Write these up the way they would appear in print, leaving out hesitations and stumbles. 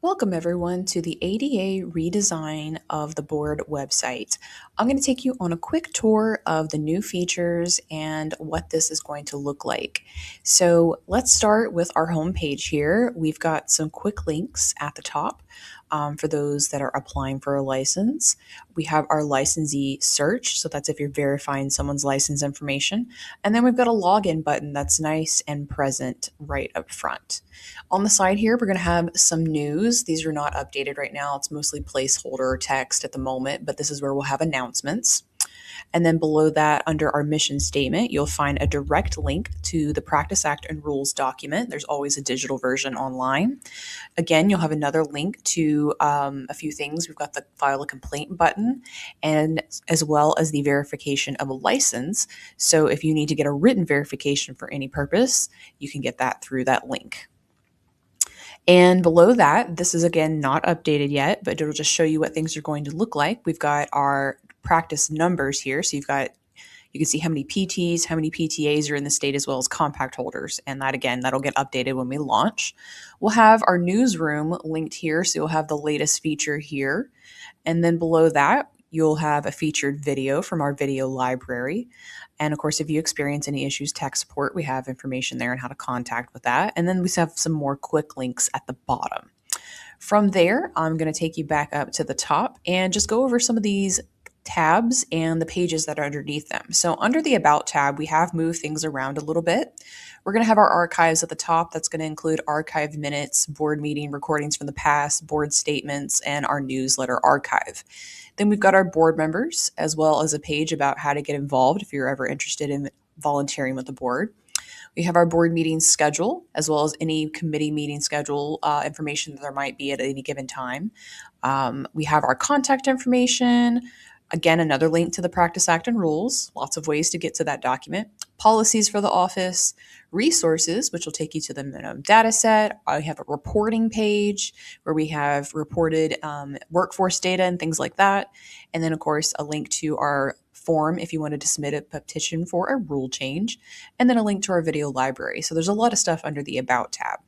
Welcome everyone to the ADA redesign of the board website. I'm going to take you on a quick tour of the new features and what this is going to look like. So let's start with our home page here. We've got some quick links at the top for those that are applying for a license. We have our licensee search, so that's if you're verifying someone's license information. And then we've got a login button that's nice and present right up front. On the side here, we're going to have some news. These are not updated right now. It's mostly placeholder text at the moment, but this is where we'll have announcements. And then below that, under our mission statement, you'll find a direct link to the Practice Act and Rules document. There's always a digital version online. Again, you'll have another link to a few things. We've got the file a complaint button, and as well as the verification of a license. So if you need to get a written verification for any purpose, you can get that through that link. And below that, this is again not updated yet, but it'll just show you what things are going to look like. We've got our practice numbers here. So you can see how many PTs, how many PTAs are in the state, as well as compact holders. And that again, that'll get updated when we launch. We'll have our newsroom linked here. So you'll have the latest feature here. And then below that, you'll have a featured video from our video library. And of course, if you experience any issues, tech support, we have information there on how to contact with that. And then we have some more quick links at the bottom. From there, I'm going to take you back up to the top and just go over some of these tabs and the pages that are underneath them. So under the About tab, we have moved things around a little bit. We're going to have our archives at the top. That's going to include archived minutes, board meeting recordings from the past, board statements, and our newsletter archive. Then we've got our board members, as well as a page about how to get involved if you're ever interested in volunteering with the board. We have our board meeting schedule, as well as any committee meeting schedule information that there might be at any given time. We have our contact information. Again, another link to the Practice Act and Rules, lots of ways to get to that document. Policies for the office, resources, which will take you to the minimum data set. I have a reporting page where we have reported workforce data and things like that. And then, of course, a link to our form if you wanted to submit a petition for a rule change, and then a link to our video library. So there's a lot of stuff under the About tab.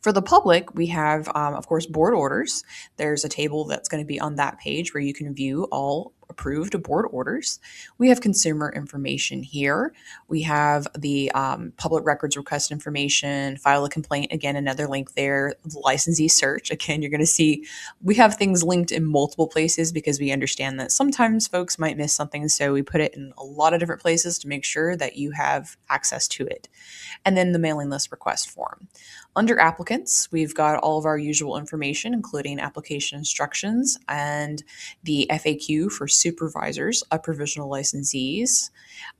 For the public, we have, of course, board orders. There's a table that's going to be on that page where you can view all approved board orders. We have consumer information here. We have the public records request information, file a complaint, again, another link there, the licensee search. Again, you're going to see we have things linked in multiple places because we understand that sometimes folks might miss something. So we put it in a lot of different places to make sure that you have access to it. And then the mailing list request form. Under applicants, we've got all of our usual information, including application instructions and the FAQ for supervisors of provisional licensees.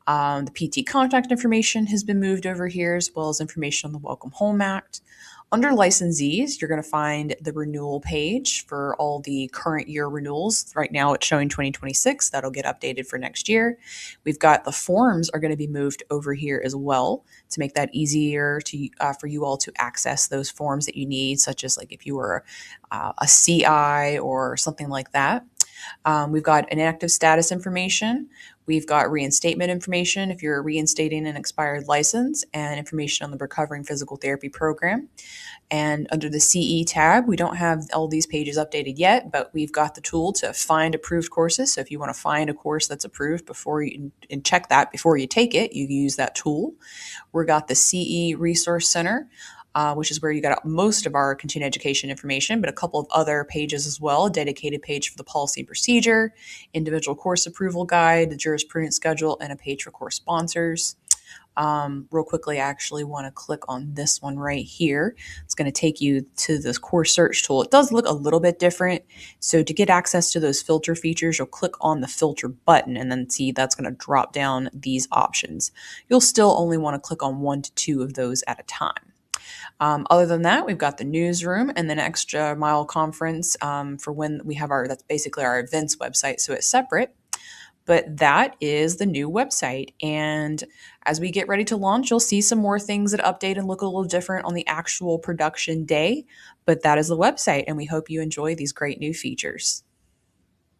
The PT contact information has been moved over here, as well as information on the Welcome Home Act. Under licensees, you're going to find the renewal page for all the current year renewals. Right now it's showing 2026. That'll get updated for next year. We've got the forms are going to be moved over here as well to make that easier to for you all to access those forms that you need, such as like if you were a CI or something like that. We've got inactive status information. We've got reinstatement information if you're reinstating an expired license, and information on the recovering physical therapy program. And under the CE tab, we don't have all these pages updated yet, but we've got the tool to find approved courses. So if you want to find a course that's approved before you and check that before you take it, you use that tool. We've got the CE Resource Center, which is where you got most of our continuing education information, but a couple of other pages as well, a dedicated page for the policy and procedure, individual course approval guide, the jurisprudence schedule, and a page for course sponsors. Real quickly, I actually want to click on this one right here. It's going to take you to this course search tool. It does look a little bit different. So to get access to those filter features, you'll click on the filter button and then see that's going to drop down these options. You'll still only want to click on 1 to 2 of those at a time. Other than that, we've got the newsroom and then Extra Mile Conference for when we have that's basically our events website, so it's separate. But that is the new website. And as we get ready to launch, you'll see some more things that update and look a little different on the actual production day. But that is the website, and we hope you enjoy these great new features.